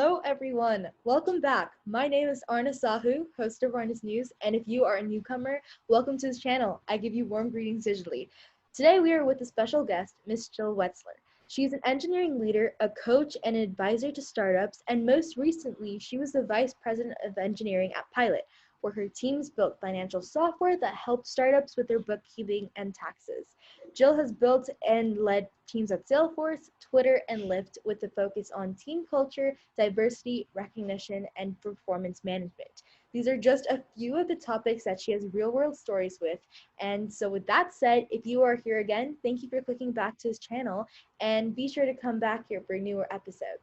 Hello, everyone. Welcome back. My name is Arna Sahu, host of Arna's News, and if you are a newcomer, welcome to this channel. I give you warm greetings digitally. Today, we are with a special guest, Miss Jill Wetzler. She is an engineering leader, a coach, and an advisor to startups, and most recently, she was the vice president of engineering at Pilot, where her teams built financial software that helped startups with their bookkeeping and taxes. Jill has built and led teams at Salesforce, Twitter, and Lyft with a focus on team culture, diversity, recognition, and performance management. These are just a few of the topics that she has real-world stories with. And so with that said, if you are here again, thank you for clicking back to this channel, and be sure to come back here for a newer episode.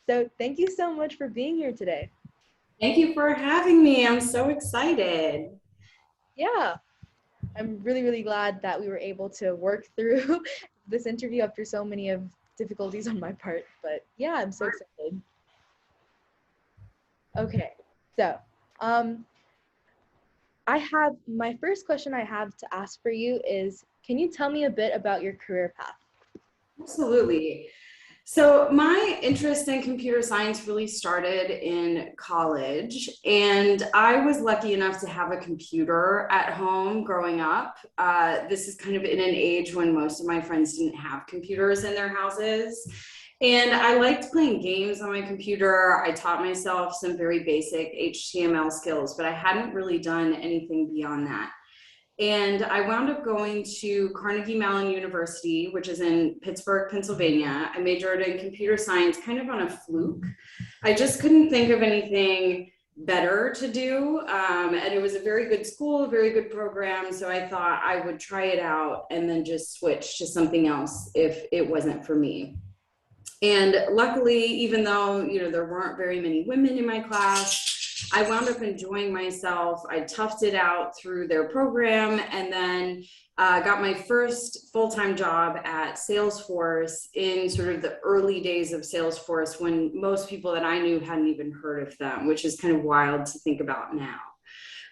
So thank you so much for being here today. Thank you for having me. I'm so excited. Yeah, I'm really glad that we were able to work through this interview after so many of difficulties on my part. But yeah, I'm so excited. Okay, so my first question I have to ask for you is, can you tell me a bit about your career path? Absolutely. So my interest in computer science really started in college, and I was lucky enough to have a computer at home growing up. This is kind of in an age when most of my friends didn't have computers in their houses. And I liked playing games on my computer. I taught myself some very basic HTML skills, but I hadn't really done anything beyond that. And I wound up going to Carnegie Mellon University, which is in Pittsburgh, Pennsylvania. I majored in computer science kind of on a fluke. I just couldn't think of anything better to do. And it was a very good school, a very good program. So I thought I would try it out and then just switch to something else if it wasn't for me. And luckily, even though, there weren't very many women in my class, I wound up enjoying myself. I toughed it out through their program, and then got my first full-time job at Salesforce in sort of the early days of Salesforce, when most people that I knew hadn't even heard of them, which is kind of wild to think about now.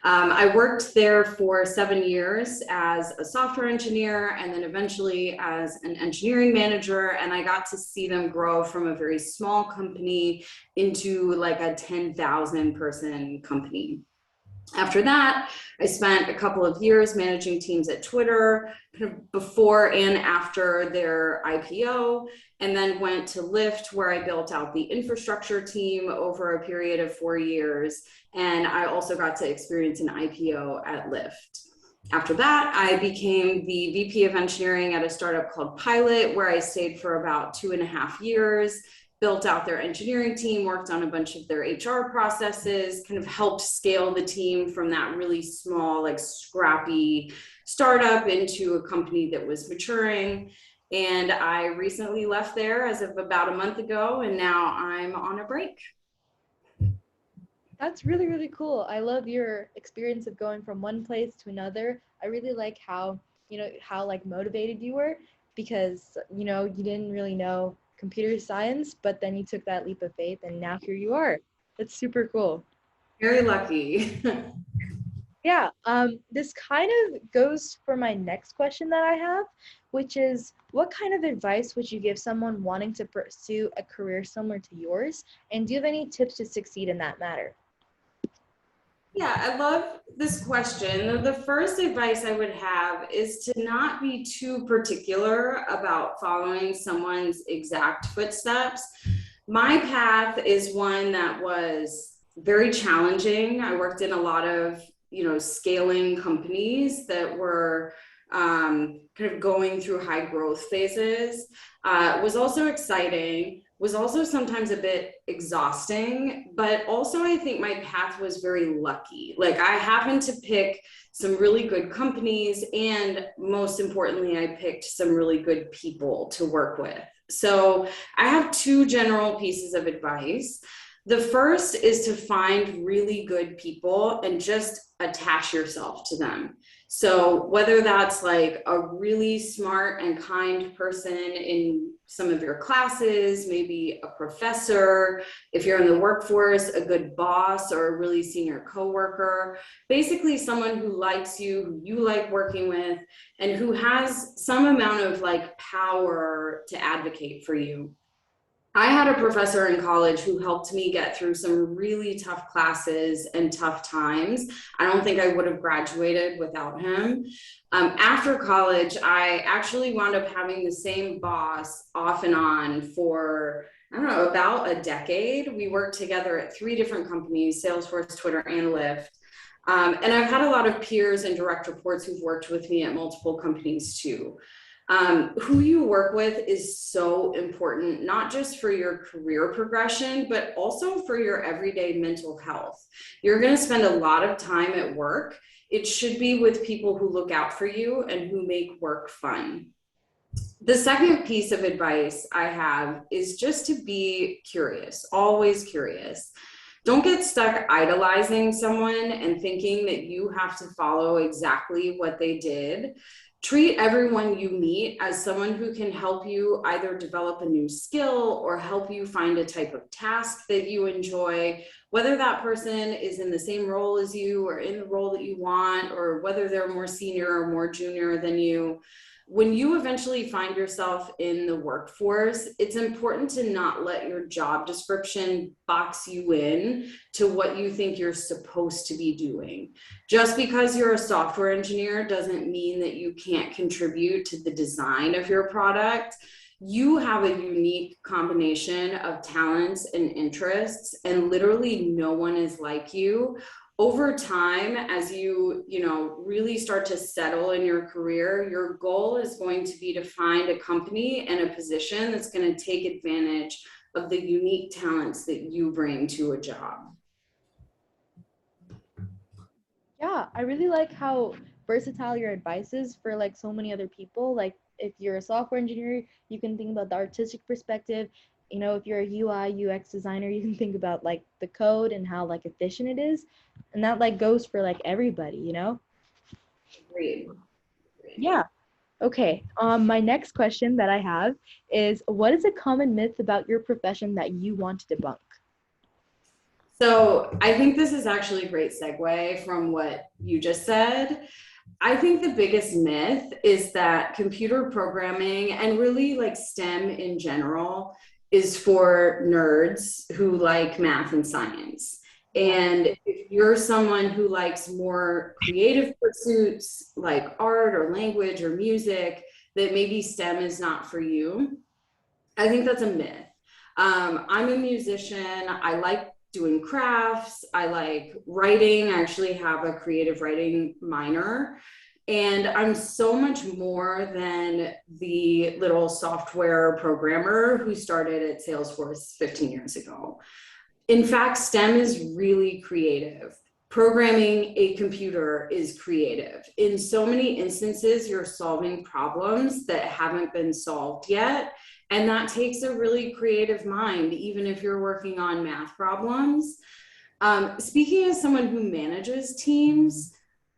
I worked there for 7 years as a software engineer, and then eventually as an engineering manager. And I got to see them grow from a very small company into like a 10,000 person company. After that, I spent a couple of years managing teams at Twitter, kind of before and after their IPO, and then went to Lyft, where I built out the infrastructure team over a period of 4 years. And I also got to experience an IPO at Lyft. After that, I became the VP of engineering at a startup called Pilot, where I stayed for about 2.5 years. Built out their engineering team, worked on a bunch of their HR processes, kind of helped scale the team from that really small, like scrappy startup into a company that was maturing. And I recently left there as of about a month ago, and now I'm on a break. That's really cool. I love your experience of going from one place to another. I really like how like motivated you were, because you didn't really know computer science, but then you took that leap of faith and now here you are. That's super cool. Very lucky. Yeah, this kind of goes for my next question that I have, which is, what kind of advice would you give someone wanting to pursue a career similar to yours? And do you have any tips to succeed in that matter? Yeah, I love this question. The first advice I would have is to not be too particular about following someone's exact footsteps. My path is one that was very challenging. I worked in a lot of, scaling companies that were kind of going through high growth phases. It was also exciting, was also sometimes a bit exhausting, but also I think my path was very lucky. Like, I happened to pick some really good companies, and most importantly, I picked some really good people to work with. So I have two general pieces of advice. The first is to find really good people and just attach yourself to them. So whether that's like a really smart and kind person in some of your classes, maybe a professor, if you're in the workforce, a good boss or a really senior coworker, basically someone who likes you, who you like working with, and who has some amount of like power to advocate for you. I had a professor in college who helped me get through some really tough classes and tough times. I don't think I would have graduated without him. After college, I actually wound up having the same boss off and on for, I don't know, about a decade. We worked together at three different companies: Salesforce, Twitter, and Lyft. And I've had a lot of peers and direct reports who've worked with me at multiple companies too. Who you work with is so important, not just for your career progression, but also for your everyday mental health. You're going to spend a lot of time at work. It should be with people who look out for you and who make work fun. The second piece of advice I have is just to be curious, always curious. Don't get stuck idolizing someone and thinking that you have to follow exactly what they did. Treat everyone you meet as someone who can help you either develop a new skill or help you find a type of task that you enjoy, whether that person is in the same role as you or in the role that you want, or whether they're more senior or more junior than you. When you eventually find yourself in the workforce, it's important to not let your job description box you in to what you think you're supposed to be doing. Just because you're a software engineer doesn't mean that you can't contribute to the design of your product. You have a unique combination of talents and interests, and literally no one is like you. Over time, as you really start to settle in your career, your goal is going to be to find a company and a position that's going to take advantage of the unique talents that you bring to a job. Yeah, I really like how versatile your advice is for like so many other people. Like if you're a software engineer, you can think about the artistic perspective. You know, if you're a UI UX designer, you can think about like the code and how like efficient it is. And that like goes for like everybody, you know? Great. Yeah. Okay. My next question that I have is what is a common myth about your profession that you want to debunk? So I think this is actually a great segue from what you just said. I think the biggest myth is that computer programming and really like STEM in general is for nerds who like math and science. Yeah. And if you're someone who likes more creative pursuits like art or language or music, that maybe STEM is not for you. I think that's a myth. I'm a musician. I like doing crafts. I like writing. I actually have a creative writing minor. And I'm so much more than the little software programmer who started at Salesforce 15 years ago. In fact, STEM is really creative. Programming a computer is creative. In so many instances, you're solving problems that haven't been solved yet. And that takes a really creative mind, even if you're working on math problems. Speaking as someone who manages teams,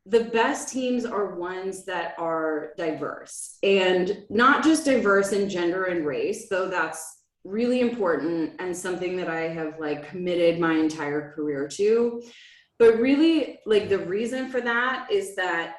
the best teams are ones that are diverse, and not just diverse in gender and race, though that's really important and something that I have like committed my entire career to. But really, like the reason for that is that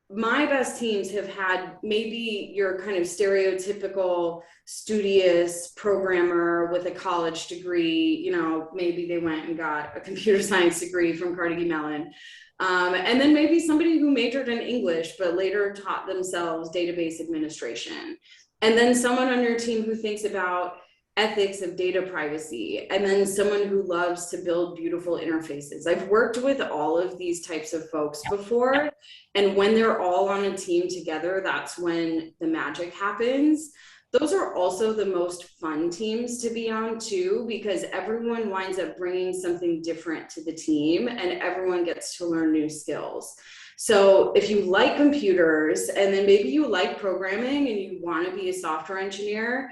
my best teams have had maybe your kind of stereotypical studious programmer with a college degree, maybe they went and got a computer science degree from Carnegie Mellon. And then maybe somebody who majored in English, but later taught themselves database administration. And then someone on your team who thinks about ethics of data privacy, and then someone who loves to build beautiful interfaces. I've worked with all of these types of folks before, and when they're all on a team together, that's when the magic happens. Those are also the most fun teams to be on too, because everyone winds up bringing something different to the team and everyone gets to learn new skills. So if you like computers and then maybe you like programming and you want to be a software engineer,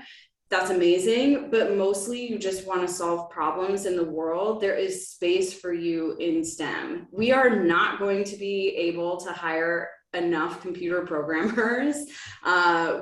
that's amazing, but mostly you just want to solve problems in the world, there is space for you in STEM. We are not going to be able to hire enough computer programmers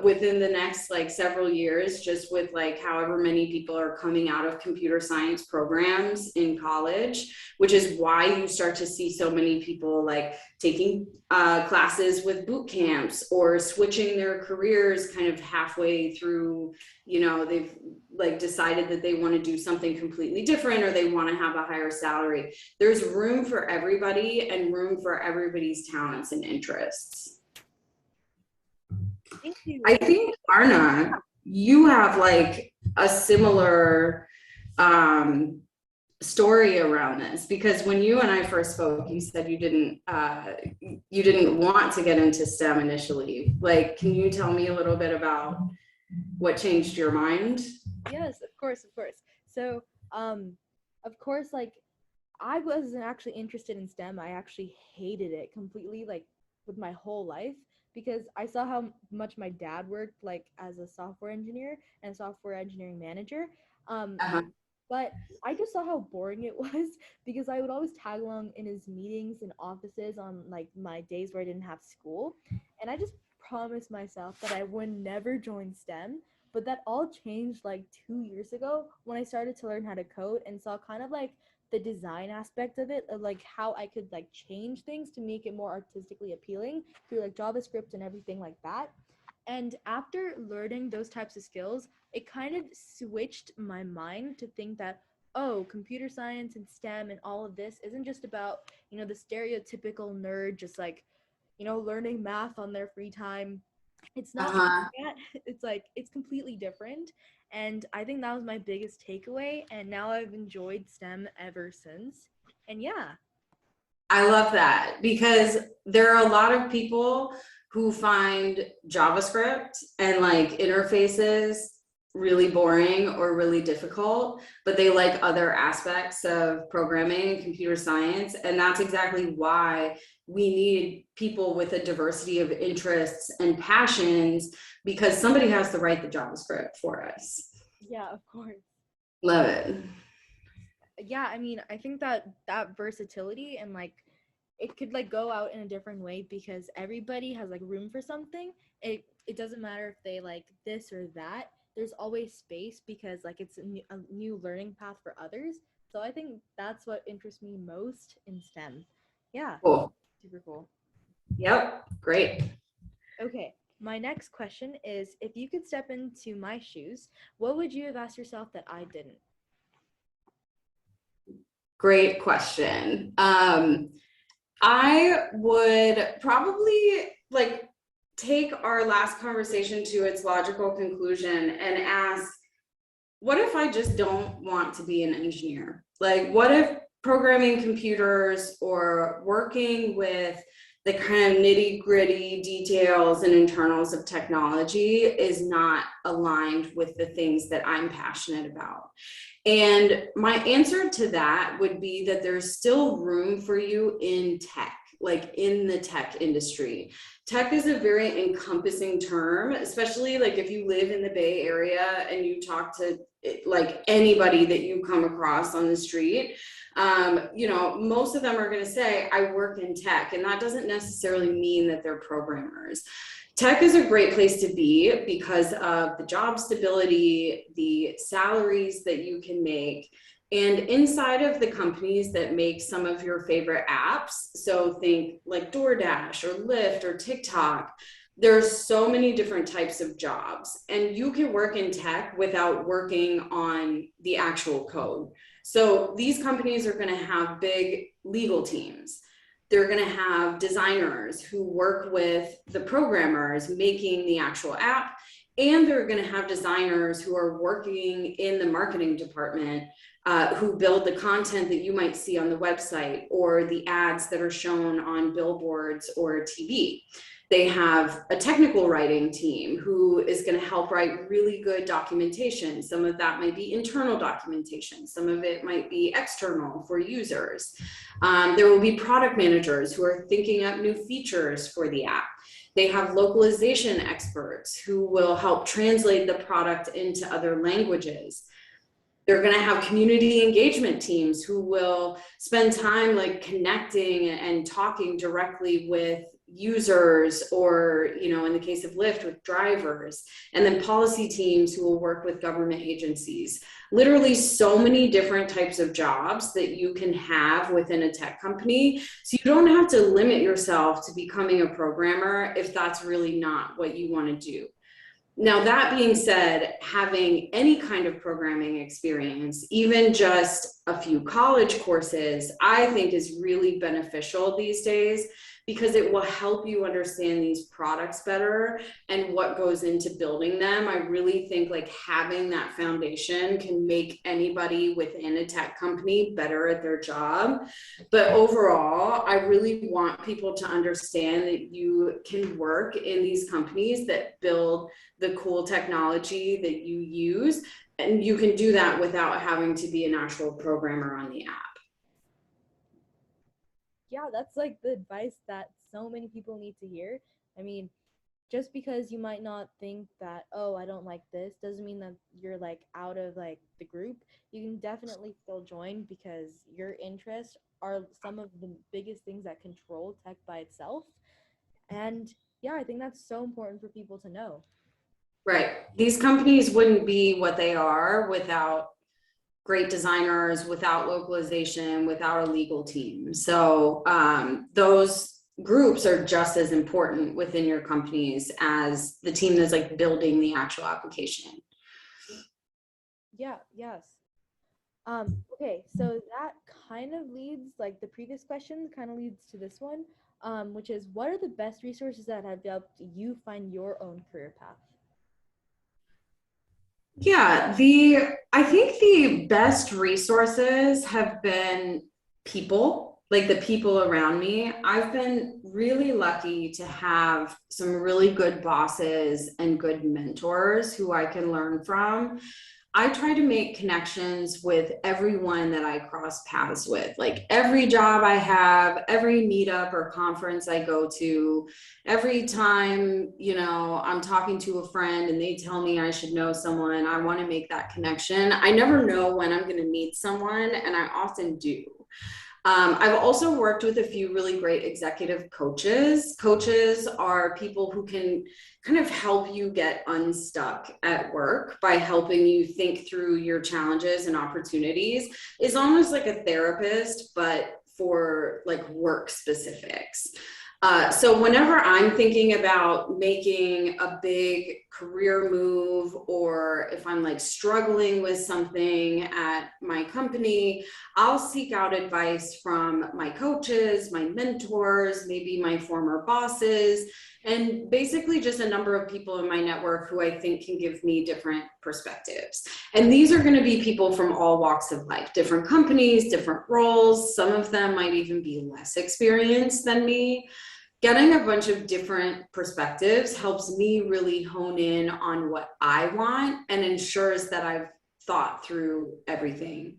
within the next like several years, just with like however many people are coming out of computer science programs in college, which is why you start to see so many people like taking classes with boot camps or switching their careers kind of halfway through, they've like decided that they want to do something completely different or they want to have a higher salary. There's room for everybody and room for everybody's talents and interests. Thank you. I think, Arna, you have like a similar story around this, because when you and I first spoke, you said you didn't want to get into STEM initially. Like, can you tell me a little bit about what changed your mind? Yes, of course. So, of course, like I wasn't actually interested in STEM. I actually hated it completely, like with my whole life, because I saw how much my dad worked, like as a software engineer and software engineering manager. Um, Uh-huh. but I just saw how boring it was because I would always tag along in his meetings and offices on like my days where I didn't have school, and I just promised myself that I would never join STEM. But that all changed like 2 years ago when I started to learn how to code and saw kind of like the design aspect of it, of like how I could like change things to make it more artistically appealing through like JavaScript and everything like that. And after learning those types of skills, it kind of switched my mind to think that, oh, computer science and STEM and all of this isn't just about, the stereotypical nerd just like, learning math on their free time. It's not Uh-huh. that. It's like, it's completely different. And I think that was my biggest takeaway. And now I've enjoyed STEM ever since. And yeah. I love that, because there are a lot of people who find JavaScript and like interfaces really boring or really difficult, but they like other aspects of programming and computer science. And that's exactly why we need people with a diversity of interests and passions, because somebody has to write the JavaScript for us. Yeah, of course. Love it. Yeah, I mean, I think that versatility and like it could like go out in a different way because everybody has like room for something. It doesn't matter if they like this or that. There's always space because like it's a new learning path for others. So I think that's what interests me most in STEM. Yeah, Cool. super cool. Yep. Great. Okay, my next question is if you could step into my shoes, what would you have asked yourself that I didn't? Great question. I would probably like take our last conversation to its logical conclusion and ask, what if I just don't want to be an engineer? Like, what if programming computers or working with the kind of nitty gritty details and internals of technology is not aligned with the things that I'm passionate about? And my answer to that would be that there's still room for you in tech, like in the tech industry. Tech is a very encompassing term, especially like if you live in the Bay Area and you talk to like anybody that you come across on the street. Most of them are going to say, I work in tech, and that doesn't necessarily mean that they're programmers. Tech is a great place to be because of the job stability, the salaries that you can make, and inside of the companies that make some of your favorite apps, so think like DoorDash or Lyft or TikTok, there's so many different types of jobs, and you can work in tech without working on the actual code. So these companies are going to have big legal teams. They're going to have designers who work with the programmers making the actual app, and they're going to have designers who are working in the marketing department, who build the content that you might see on the website or the ads that are shown on billboards or TV. They have a technical writing team who is going to help write really good documentation. Some of that might be internal documentation. Some of it might be external for users. There will be product managers who are thinking up new features for the app. They have localization experts who will help translate the product into other languages. They're going to have community engagement teams who will spend time like connecting and talking directly with users, or, you know, in the case of Lyft, with drivers, and then policy teams who will work with government agencies. Literally so many different types of jobs that you can have within a tech company. So you don't have to limit yourself to becoming a programmer if that's really not what you want to do. Now, that being said, having any kind of programming experience, even just a few college courses, I think is really beneficial these days, because it will help you understand these products better and what goes into building them. I really think like having that foundation can make anybody within a tech company better at their job. But overall, I really want people to understand that you can work in these companies that build the cool technology that you use, and you can do that without having to be an actual programmer on the app. Yeah, that's like the advice that so many people need to hear. I mean, just because you might not think that, oh, I don't like this, doesn't mean that you're like out of like the group. You can definitely still join because your interests are some of the biggest things that control tech by itself. And yeah, I think that's so important for people to know. Right. These companies wouldn't be what they are without great designers, without localization, without a legal team. So those groups are just as important within your companies as the team that's like building the actual application. Yeah, yes. Okay, so that kind of leads, like the previous question kind of leads to this one, which is what are the best resources that have helped you find your own career path? Yeah, I think the best resources have been people, like the people around me. I've been really lucky to have some really good bosses and good mentors who I can learn from. I try to make connections with everyone that I cross paths with. Like every job I have, every meetup or conference I go to, every time, you know, I'm talking to a friend and they tell me I should know someone, I want to make that connection. I never know when I'm going to meet someone, and I often do. I've also worked with a few really great executive coaches. Coaches are people who can kind of help you get unstuck at work by helping you think through your challenges and opportunities. It's almost like a therapist, but for like work specifics. So whenever I'm thinking about making a big career move, or if I'm like struggling with something at my company, I'll seek out advice from my coaches, my mentors, maybe my former bosses, and basically just a number of people in my network who I think can give me different perspectives. And these are going to be people from all walks of life, different companies, different roles. Some of them might even be less experienced than me. Getting a bunch of different perspectives helps me really hone in on what I want and ensures that I've thought through everything.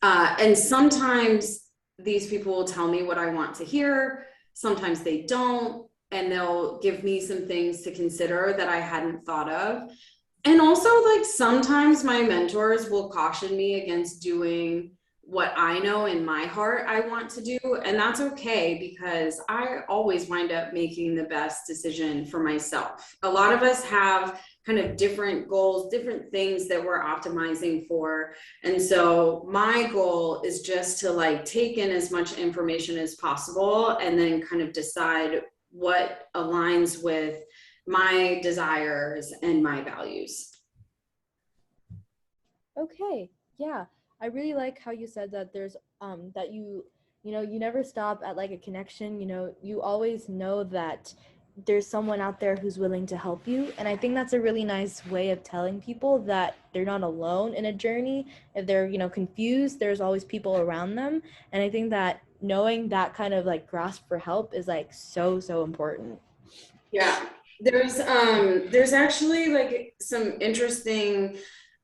And sometimes these people will tell me what I want to hear. Sometimes they don't, and they'll give me some things to consider that I hadn't thought of. And also, like, sometimes my mentors will caution me against doing what I know in my heart I want to do. And that's okay, because I always wind up making the best decision for myself. A lot of us have kind of different goals, different things that we're optimizing for. And so my goal is just to like take in as much information as possible and then kind of decide what aligns with my desires and my values. Okay, yeah. I really like how you said that there's that you know, you never stop at like a connection, you know, you always know that there's someone out there who's willing to help you. And I think that's a really nice way of telling people that they're not alone in a journey. If they're, you know, confused, there's always people around them. And I think that knowing that kind of like grasp for help is like so important. Yeah, there's actually like some interesting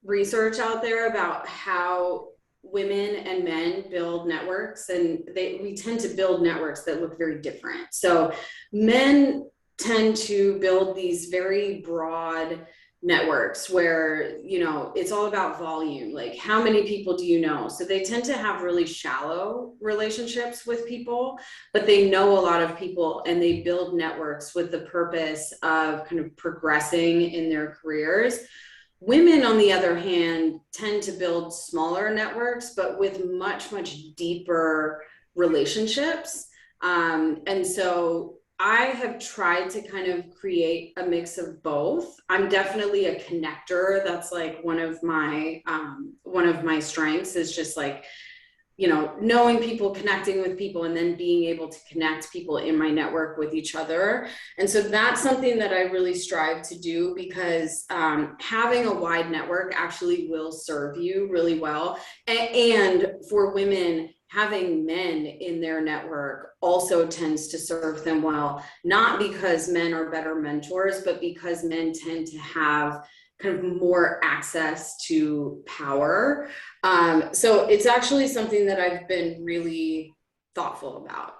research out there about how women and men build networks, and we tend to build networks that look very different. So men tend to build these very broad networks where, you know, it's all about volume. Like, how many people do you know? So they tend to have really shallow relationships with people, but they know a lot of people and they build networks with the purpose of kind of progressing in their careers. Women, on the other hand, tend to build smaller networks, but with much, much deeper relationships. And so I have tried to kind of create a mix of both. I'm definitely a connector. That's like one of my strengths, is just like, you know, knowing people, connecting with people, and then being able to connect people in my network with each other. And so that's something that I really strive to do, because having a wide network actually will serve you really well. And for women, having men in their network also tends to serve them well, not because men are better mentors, but because men tend to have kind of more access to power. So it's actually something that I've been really thoughtful about.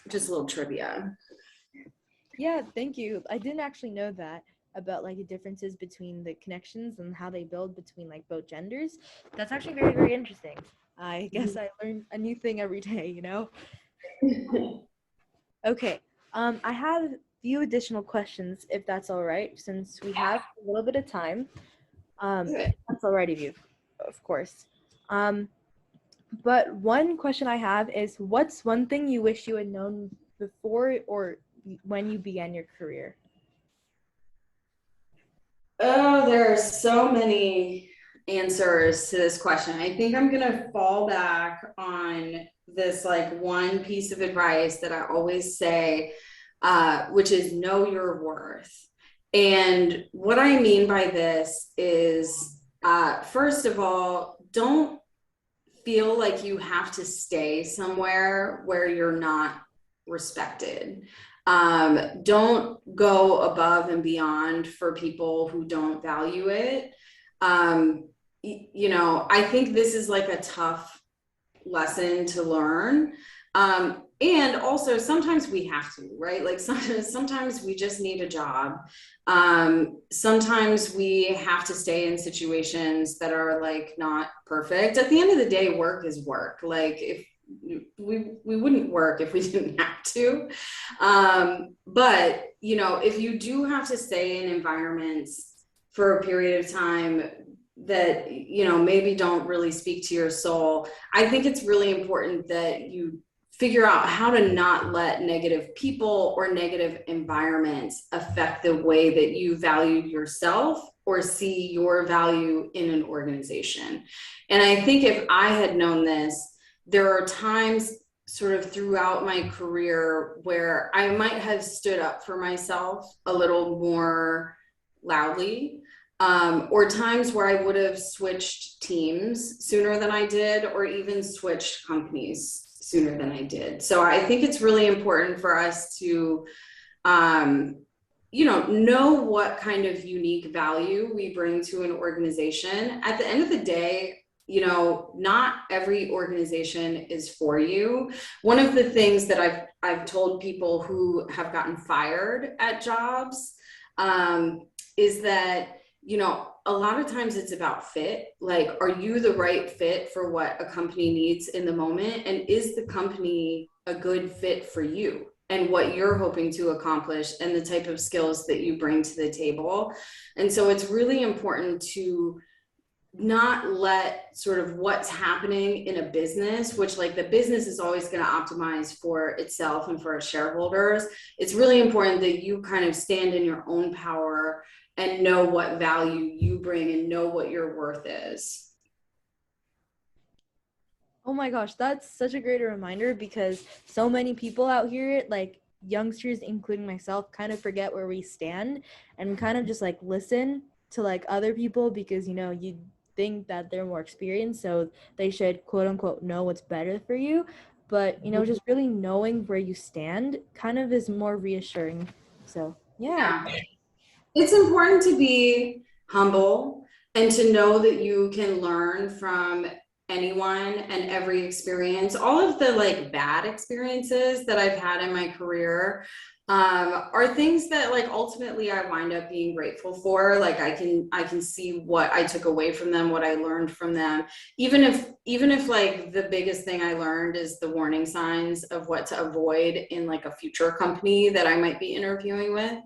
Just a little trivia. Yeah, thank you. I didn't actually know that about like the differences between the connections and how they build between like both genders. That's actually very, very interesting. I guess I learn a new thing every day, you know? Okay. I have a few additional questions, if that's all right, since we have a little bit of time. If that's all right of you, of course. But one question I have is, what's one thing you wish you had known before or when you began your career? Oh, there are so many answers to this question. I think I'm gonna fall back on this like one piece of advice that I always say, which is know your worth. And what I mean by this is, first of all, don't feel like you have to stay somewhere where you're not respected. Don't go above and beyond for people who don't value it. You know, I think this is like a tough lesson to learn. And also sometimes we have to, right? Like sometimes we just need a job. Sometimes we have to stay in situations that are like not perfect. At the end of the day, work is work. Like, if we wouldn't work if we didn't have to. But you know, if you do have to stay in environments for a period of time that, you know, maybe don't really speak to your soul, I think it's really important that you figure out how to not let negative people or negative environments affect the way that you value yourself or see your value in an organization. And I think if I had known this, there are times sort of throughout my career where I might have stood up for myself a little more loudly, or times where I would have switched teams sooner than I did, or even switched companies sooner than I did. So I think it's really important for us to, you know what kind of unique value we bring to an organization. At the end of the day, you know, not every organization is for you. One of the things that I've told people who have gotten fired at jobs, is that, you know, a lot of times it's about fit. Like, are you the right fit for what a company needs in the moment? And is the company a good fit for you and what you're hoping to accomplish and the type of skills that you bring to the table? And so it's really important to not let sort of what's happening in a business, which like the business is always going to optimize for itself and for its shareholders. It's really important that you kind of stand in your own power and know what value you bring and know what your worth is. Oh my gosh, that's such a great reminder, because so many people out here, like youngsters, including myself, kind of forget where we stand and kind of just like listen to like other people because, you know, you think that they're more experienced, so they should quote unquote know what's better for you. But, you know, just really knowing where you stand kind of is more reassuring. So, yeah. Yeah. It's important to be humble and to know that you can learn from anyone and every experience. All of the like bad experiences that I've had in my career, are things that like ultimately I wind up being grateful for. Like I can see what I took away from them, what I learned from them. Even if like the biggest thing I learned is the warning signs of what to avoid in like a future company that I might be interviewing with.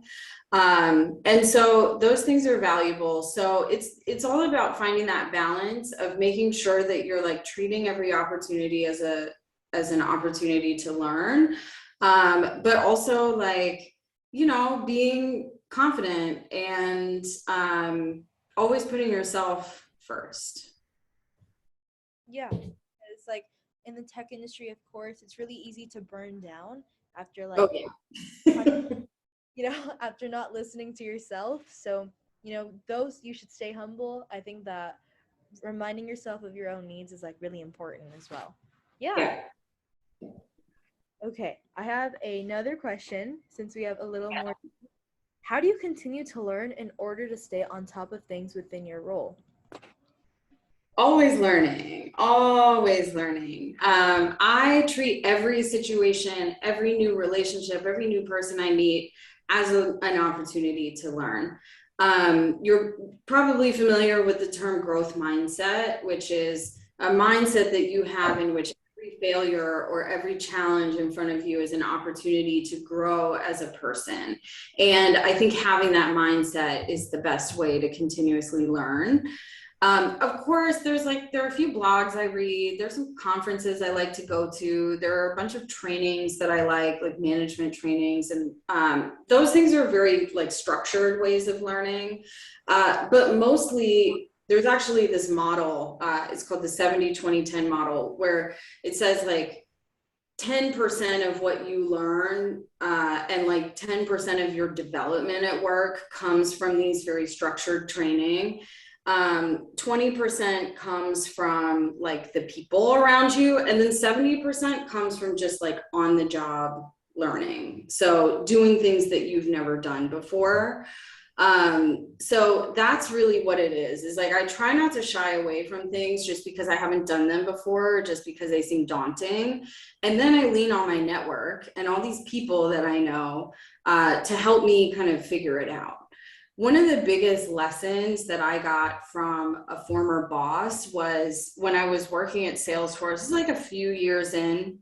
And so those things are valuable. So it's all about finding that balance of making sure that you're like treating every opportunity as an opportunity to learn, but also like, being confident and always putting yourself first. Yeah, it's like in the tech industry, of course, it's really easy to burn down after Oh like yeah. after not listening to yourself. So, those you should stay humble. I think that reminding yourself of your own needs is like really important as well. Yeah. Yeah. Okay. I have another question since we have a little more. How do you continue to learn in order to stay on top of things within your role? Always learning, always learning. I treat every situation, every new relationship, every new person I meet as an opportunity to learn. You're probably familiar with the term growth mindset, which is a mindset that you have in which every failure or every challenge in front of you is an opportunity to grow as a person. And I think having that mindset is the best way to continuously learn. Of course, there are a few blogs I read. There's some conferences I like to go to. There are a bunch of trainings that I like management trainings, and those things are very like structured ways of learning. But mostly, there's actually this model. It's called the 70-20-10 model, where it says like 10% of what you learn and like 10% of your development at work comes from these very structured training. 20% comes from like the people around you, and then 70% comes from just like on the job learning. So doing things that you've never done before. So that's really what it is like I try not to shy away from things just because I haven't done them before, just because they seem daunting. And then I lean on my network and all these people that I know to help me kind of figure it out. One of the biggest lessons that I got from a former boss was when I was working at Salesforce, like a few years in,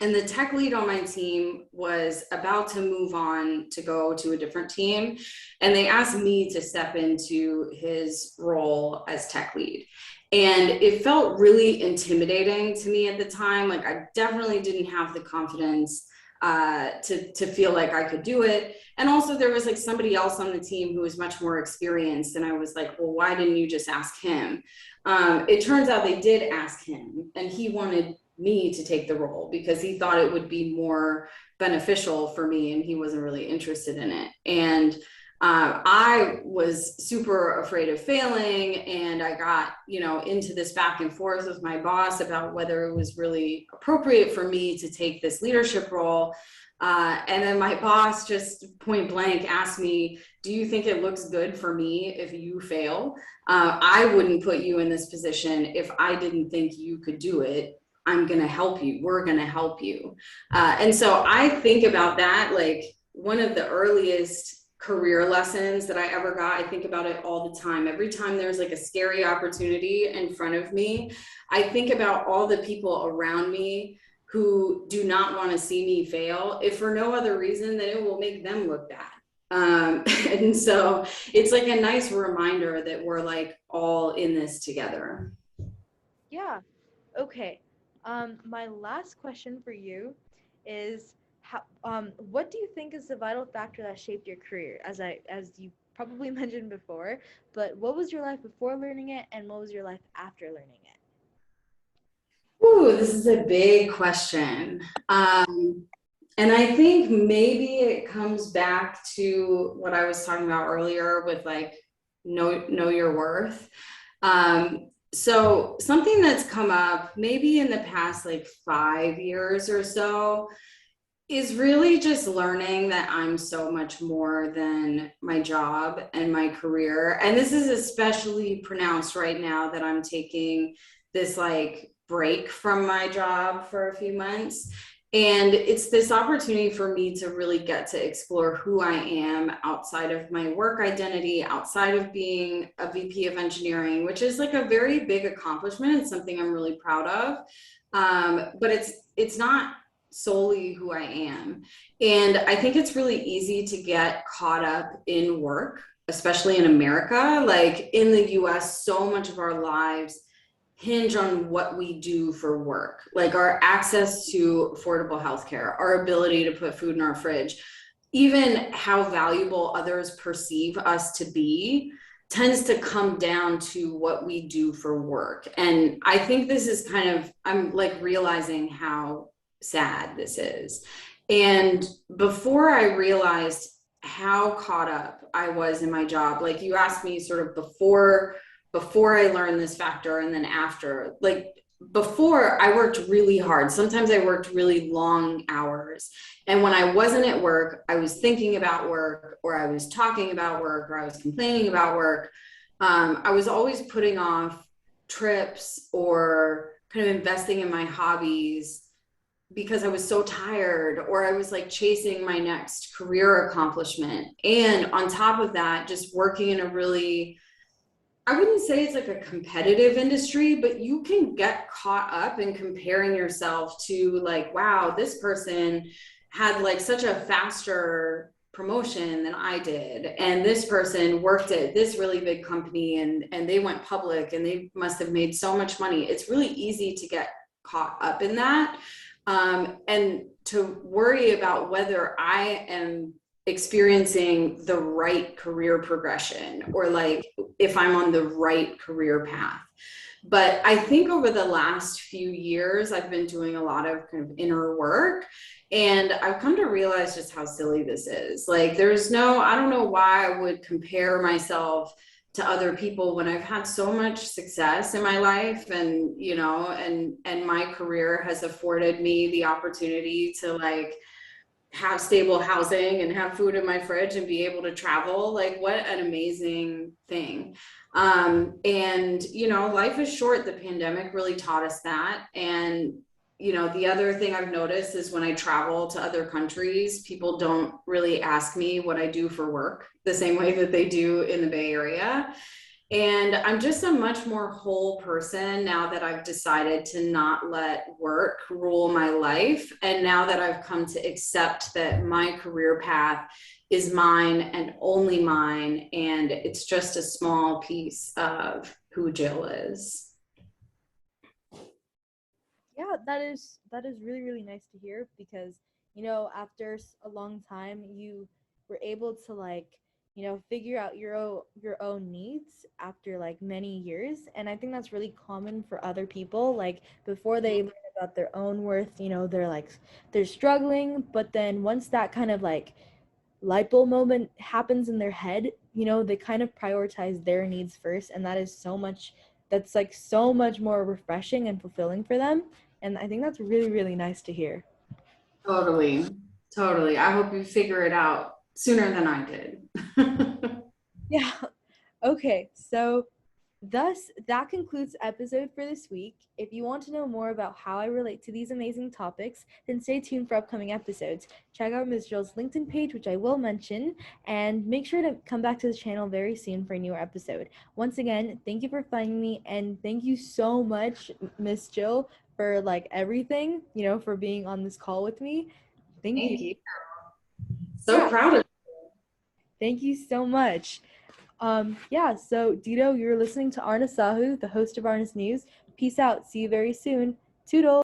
and the tech lead on my team was about to move on to go to a different team. And they asked me to step into his role as tech lead. And it felt really intimidating to me at the time. Like I definitely didn't have the confidence to feel like I could do it. And also there was like somebody else on the team who was much more experienced. And I was like, well, why didn't you just ask him? It turns out they did ask him, and he wanted me to take the role because he thought it would be more beneficial for me, and he wasn't really interested in it. And I was super afraid of failing, and I got into this back and forth with my boss about whether it was really appropriate for me to take this leadership role. And then my boss just point blank asked me, do you think it looks good for me if you fail? I wouldn't put you in this position if I didn't think you could do it. I'm going to help you. We're going to help you. And so I think about that like one of the earliest career lessons that I ever got. I think about it all the time. Every time there's like a scary opportunity in front of me, I think about all the people around me who do not want to see me fail, if for no other reason than it will make them look bad. And so it's like a nice reminder that we're like all in this together. Yeah. Okay. My last question for you is what do you think is the vital factor that shaped your career? As you probably mentioned before, but what was your life before learning it, and what was your life after learning it? Ooh, this is a big question. And I think maybe it comes back to what I was talking about earlier with like know your worth. So something that's come up maybe in the past like 5 years or so is really just learning that I'm so much more than my job and my career. And this is especially pronounced right now that I'm taking this like break from my job for a few months. And it's this opportunity for me to really get to explore who I am outside of my work identity, outside of being a VP of engineering, which is like a very big accomplishment and something I'm really proud of. But it's not solely who I am. And I think it's really easy to get caught up in work, especially in America. Like in the US, so much of our lives hinge on what we do for work, like our access to affordable healthcare, our ability to put food in our fridge, even how valuable others perceive us to be tends to come down to what we do for work. And I think this is kind of, I'm like realizing how sad this is. And before I realized how caught up I was in my job, like you asked me sort of before I learned this factor and then after, like before I worked really hard. Sometimes I worked really long hours. And when I wasn't at work, I was thinking about work, or I was talking about work, or I was complaining about work. I was always putting off trips or kind of investing in my hobbies because I was so tired, or I was like chasing my next career accomplishment. And on top of that, just working in a really, I wouldn't say it's like a competitive industry, but you can get caught up in comparing yourself to like, wow, this person had like such a faster promotion than I did. And this person worked at this really big company and they went public and they must have made so much money. It's really easy to get caught up in that. And to worry about whether I am experiencing the right career progression, or like if I'm on the right career path. But I think over the last few years, I've been doing a lot of kind of inner work. And I've come to realize just how silly this is. Like, I don't know why I would compare myself to other people when I've had so much success in my life, and and my career has afforded me the opportunity to like have stable housing and have food in my fridge and be able to travel. Like, what an amazing thing. And life is short. The pandemic really taught us that. And the other thing I've noticed is when I travel to other countries, people don't really ask me what I do for work the same way that they do in the Bay Area. And I'm just a much more whole person now that I've decided to not let work rule my life. And now that I've come to accept that my career path is mine and only mine, and it's just a small piece of who Jill is. Yeah, that is really really nice to hear because after a long time you were able to like figure out your own needs after like many years, and I think that's really common for other people. Like before they learn about their own worth, they're struggling, but then once that kind of like lipo moment happens in their head, they kind of prioritize their needs first, and that's like so much more refreshing and fulfilling for them. And I think that's really, really nice to hear. Totally. Totally. I hope you figure it out sooner than I did. Yeah. Okay. So thus, that concludes the episode for this week. If you want to know more about how I relate to these amazing topics, then stay tuned for upcoming episodes. Check out Ms. Jill's LinkedIn page, which I will mention, and make sure to come back to the channel very soon for a newer episode. Once again, thank you for finding me, and thank you so much, Miss Jill, for like everything, for being on this call with me. Thank you. Thank you. So Yeah, proud of thank you so much. Yeah, so Dito, you're listening to Arna Sahu, the host of Arna's News. Peace out. See you very soon. Toodles.